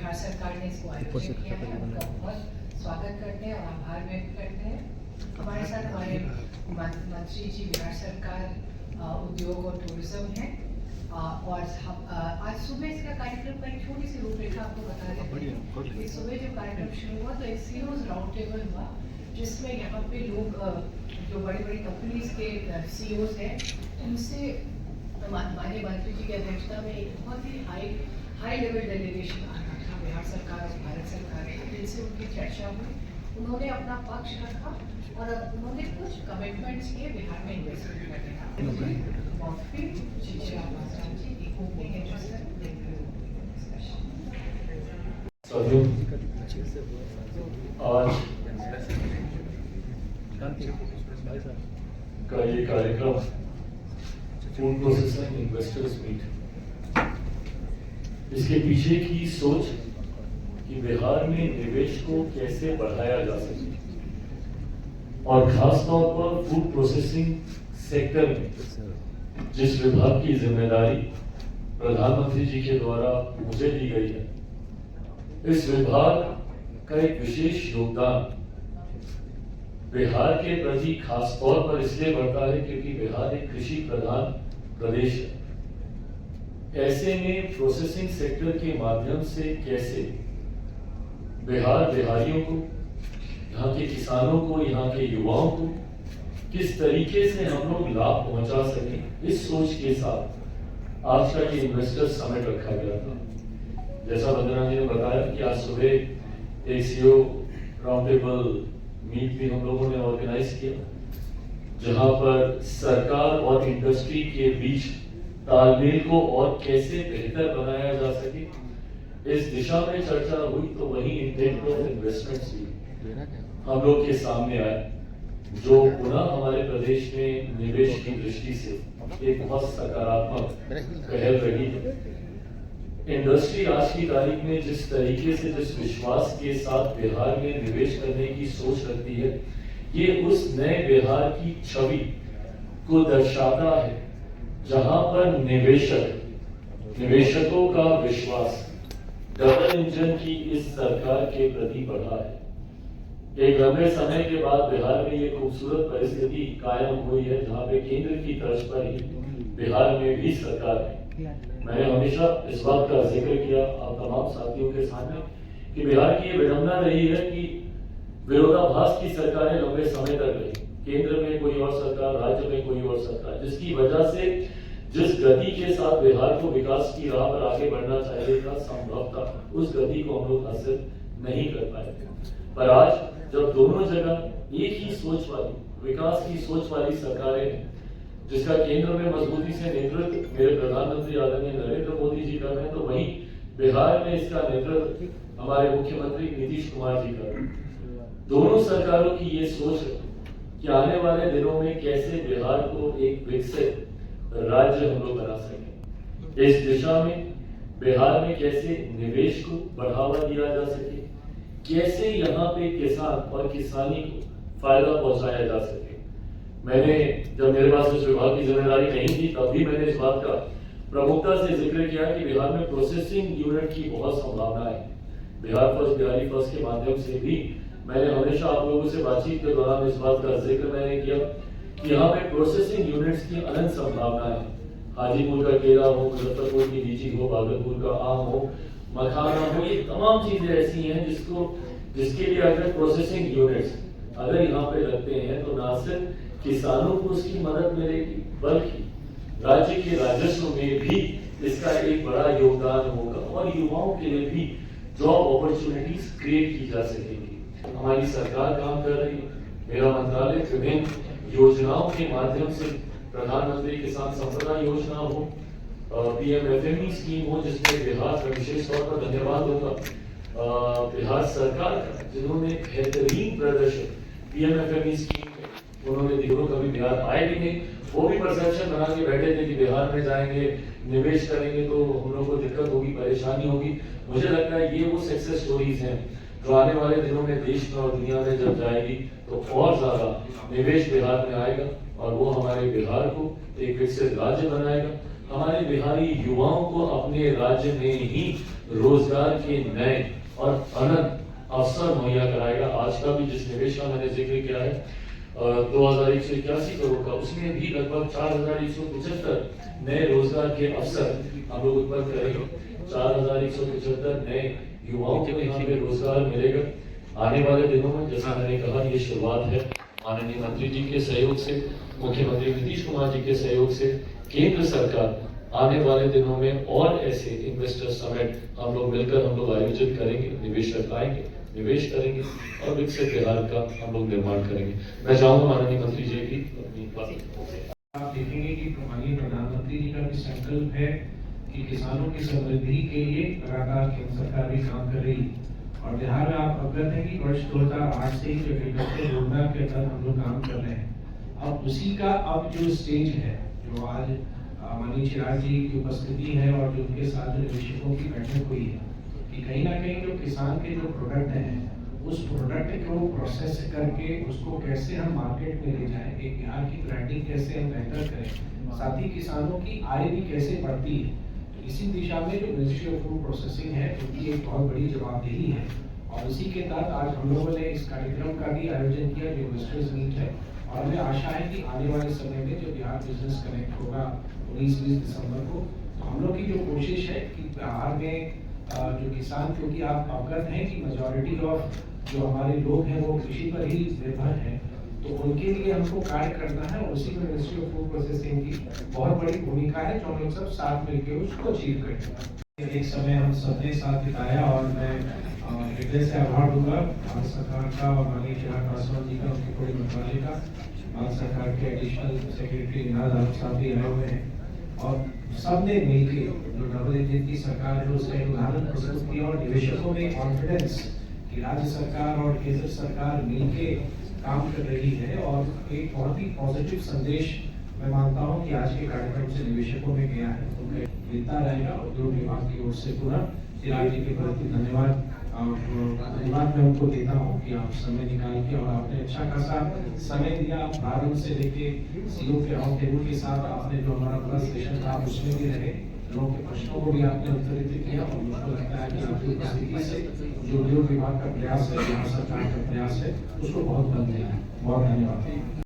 बिहार सरकार ने इसको आयोजित किया है, उनका बहुत स्वागत करते हैं और आभार व्यक्त करते हैं। हमारे साथ हमारे मंत्री जी बिहार सरकार उद्योग और टूरिज्म है और आज सुबह इसका कार्यक्रम का एक छोटी सी रूपरेखा आपको बता देते हैं कि सुबह जो कार्यक्रम शुरू हुआ तो एक सीईओज राउंड टेबल हुआ जिसमें यहाँ पे लोग जो बड़ी बड़ी कंपनीज के सीईओज हैं उनसे माननीय मंत्री जी की अध्यक्षता में एक बहुत ही हाई लेवल डेलीगेशन आ रहा था बिहार सरकार और भारत सरकार के, जिनसे उनकी चर्चा हुई। उन्होंने अपना पक्ष रखा और उन्होंने कुछ कमिटमेंट्स किए बिहार में इन्वेस्टमेंट करने का। आज का ये कार्यक्रम फूड प्रोसेसिंग इन्वेस्टर्स मीट, इसके पीछे की सोच कि बिहार में निवेश को कैसे बढ़ाया जा सके और खास तौर पर फूड प्रोसेसिंग सेक्टर में जिस विभाग की जिम्मेदारी प्रधानमंत्री जी के द्वारा मुझे दी गई है, इस विभाग का एक विशेष योगदान बिहार के प्रति खास तौर पर इसलिए बढ़ता है क्योंकि बिहार एक कृषि प्रधान प्रदेश है। ऐसे में प्रोसेसिंग सेक्टर के माध्यम से कैसे बिहारियों को, यहाँ के किसानों को, यहाँ के युवाओं को किस तरीके से हम लोग लाभ पहुंचा सके, इस सोच के साथ आज का ये इन्वेस्टर समिट रखा गया था। जैसा वंदना जी ने बताया कि आज सुबह एक सीईओ राउंड टेबल मीट भी हम लोगों ने ऑर्गेनाइज किया, जहां पर सरकार और इंडस्ट्री के बीच तालमेल को और कैसे बेहतर बनाया जा सके, इस दिशा में चर्चा हुई। तो वही इंटेंट ऑफ इन्वेस्टमेंट्स भी हम लोग के सामने आए, जो पुनः हमारे प्रदेश में निवेश की दृष्टि से एक बहुत सकारात्मक पहल रही है। इंडस्ट्री आज की तारीख में जिस तरीके से, जिस विश्वास के साथ बिहार में निवेश करने की सोच रखती है, ये उस नए बिहार की छवि को दर्शाता है, जहां पर निवेशकों का विश्वास डबल इंजन की इस सरकार के प्रति बढ़ा है। एक लंबे समय के बाद बिहार में ये खूबसूरत परिस्थिति कायम हुई है, जहां पे केंद्र की तर्ज पर ही बिहार में भी सरकार है। मैंने हमेशा इस बात का जिक्र किया आप तमाम साथियों के सामने कि बिहार की ये विडंबना रही है कि विरोधाभास की सरकारें लंबे समय तक रही, केंद्र में कोई और सरकार, राज्य में कोई और सरकार, जिसकी वजह से जिस गति के साथ बिहार को विकास की राह पर आगे बढ़ना चाहिए था, संभव था, उस गति को हम लोग हासिल नहीं कर पाए। पर आज जब दोनों जगह एक ही सोच वाली, विकास की सोच वाली सरकारें हैं, जिसका केंद्र में मजबूती से नेतृत्व मेरे प्रधानमंत्री आदरणीय नरेंद्र मोदी जी कर रहे हैं, तो वहीं बिहार में इसका नेतृत्व हमारे मुख्यमंत्री नीतीश कुमार जी कर रहे हैं। दोनों सरकारों की ये सोच है कि आने वाले दिनों में कैसे बिहार को एक विकसित राज्य हम लोग बना सके। इस दिशा में बिहार में कैसे निवेश को बढ़ावा दिया जा सके, कैसे यहाँ पे किसान और किसानी को फायदा पहुंचाया जा सके। मैंने जब मेरे पास इस विभाग की जिम्मेदारी नहीं थी, तब भी मैंने इस बात का प्रमुखता से जिक्र किया कि बिहार में प्रोसेसिंग यूनिट की बहुत संभावना है। बिहार फर्स्ट, बिहारी फर्स्ट के माध्यम से भी मैंने हमेशा आप लोगों से बातचीत के दौरान इस बात का जिक्र मैंने किया कि यहाँ पे प्रोसेसिंग यूनिट्स की अनंत संभावना है। हाजीपुर का केला हो, मुजफ्फरपुर की लीची हो, भागलपुर का आम हो, मखाना हो, ये तमाम चीजें ऐसी हैं जिसके लिए अगर प्रोसेसिंग यूनिट्स अगर यहाँ पे लगते हैं तो न सिर्फ किसानों को उसकी मदद मिलेगी, बल्कि राज्य के राजस्व में भी इसका एक बड़ा योगदान होगा और युवाओं के लिए भी जॉब अपॉर्चुनिटीज क्रिएट की जा सकेगी। हमारी सरकार काम कर रही है, मेरा मंत्रालय विभिन्न योजनाओं के माध्यम से, प्रधानमंत्री किसान संपदा योजना हो, PMFME स्कीम हो, जिसमें बिहार का विशेष तौर पर धन्यवाद होगा बिहार सरकार का, जिन्होंने बेहतरीन प्रदर्शन PMFME स्कीम में उन्होंने दिनों कभी बिहार आए भी नहीं, वो भी परसेप्शन बना के बैठे थे कि बिहार में जाएंगे, निवेश करेंगे तो हम लोग को दिक्कत होगी, परेशानी होगी। मुझे लगता है ये वो सक्सेस स्टोरीज हैं जो आने वाले दिनों में देश में और दुनिया में जब जाएगी तो और ज्यादा निवेश बिहार में आएगा और वो हमारे बिहार को एक विकसित राज्य बनाएगा। हमारे बिहारी युवाओं को अपने राज्य में ही रोजगार के नए और अनंत अवसर मुहैया कराएगा। आज का भी जिस निवेश का मैंने जिक्र किया है 2181 करोड़ का, उसमें भी लगभग 4175 नए रोजगार के अवसर हम लोग उत्पन्न करेंगे। 4175 नए युवाओं को यहाँ पे रोजगार मिलेगा। आने वाले दिनों में जैसा मैंने कहा ये शुरुआत है। माननीय मंत्री जी के सहयोग से, मुख्यमंत्री नीतीश कुमार जी के सहयोग से केंद्र सरकार आने वाले दिनों में और ऐसे इन्वेस्टर समिट हम लोग मिलकर आयोजित करेंगे, निवेशक आएंगे, निवेश करेंगे और विकसित बिहार का हम लोग निर्माण करेंगे। मैं चाहूंगा माननीय मंत्री जी की अपनी बात। आप देखेंगे कि माननीय प्रधानमंत्री जी का भी संकल्प है कि किसानों की समृद्धि के लिए लगातार केंद्र सरकार भी काम कर रही है। और बिहार में आप अवगत हैं कि वर्ष 2008 से ही जो एग्रीकल्चर रोडमैप के तहत हम लोग काम कर रहे हैं। अब उसी का अब जो स्टेज है, जो आज माननीय चिराग जी की उपस्थिति है और जो उनके साथ जो निवेशकों की बैठक हुई है, कि कहीं ना कहीं जो किसान के जो प्रोडक्ट हैं उस प्रोडक्ट को प्रोसेस करके उसको कैसे हम मार्केट में ले जाएं, एक बिहार की ब्रांडिंग कैसे हम बेहतर करें, साथ ही किसानों की आय भी कैसे बढ़ती है। तो इसी दिशा में जो मिनिस्ट्री ऑफ फूड प्रोसेसिंग है उनकी एक बहुत बड़ी जवाबदेही है। और इसी के तहत आज हम लोगों ने इस कार्यक्रम का भी आयोजन किया जो इन्वेस्टर्स मीट है। और हमें आशा है कि आने वाले समय में जो बिहार बिजनेस कनेक्ट होगा 19-20 दिसंबर को, तो हम लोग की जो कोशिश है कि बिहार में जो किसान, क्योंकि आप अवगत हैं कि मेजॉरिटी ऑफ जो हमारे लोग हैं वो कृषि पर ही निर्भर हैं, तो उनके लिए हमको कार्य करना है। और उसी में मिनिस्ट्री ऑफ फूड प्रोसेसिंग की बहुत बड़ी भूमिका है, जो हम लोग सब साथ मिलकर उसको अचीव करेंगे। एक समय हम सबने साथ बिताया और मैं हृदय से आभार दूंगा भारत सरकार का और माननीय चिराग पासवान जी का, उनके पूरे मंत्रालय का। भारत सरकार के एडिशनल सेक्रेटरी निनाद आलम साहब भी आए हुए हैं और सबने मिलकर जो डबल इंजन की सरकार है उसका एक उदाहरण प्रस्तुत किया। और निवेशकों में कॉन्फिडेंस कि राज्य सरकार और केंद्र सरकार मिलकर काम कर रही है और एक बहुत ही पॉजिटिव संदेश मैं मानता हूं कि आज के कार्यक्रम से निवेशकों में गया है, तो मिलता रहेगा। उद्योग विभाग की ओर से पूरा चिराग जी के प्रति धन्यवाद मैं उनको देता हूँ कि आप समय निकाल के और आपने अच्छा खासा समय दिया। प्रारंभ से लेके सीओ के राउंड टेबल के साथ आपने जो हमारा पूरा सेशन था उसमें भी रहे, लोगों के प्रश्नों को भी आपने उत्तरित किया। और मुझको लगता है कि आपकी उपस्थिति से जो उद्योग विभाग का प्रयास है, बिहार सरकार का प्रयास है, उसको बहुत बल मिला है। बहुत धन्यवाद।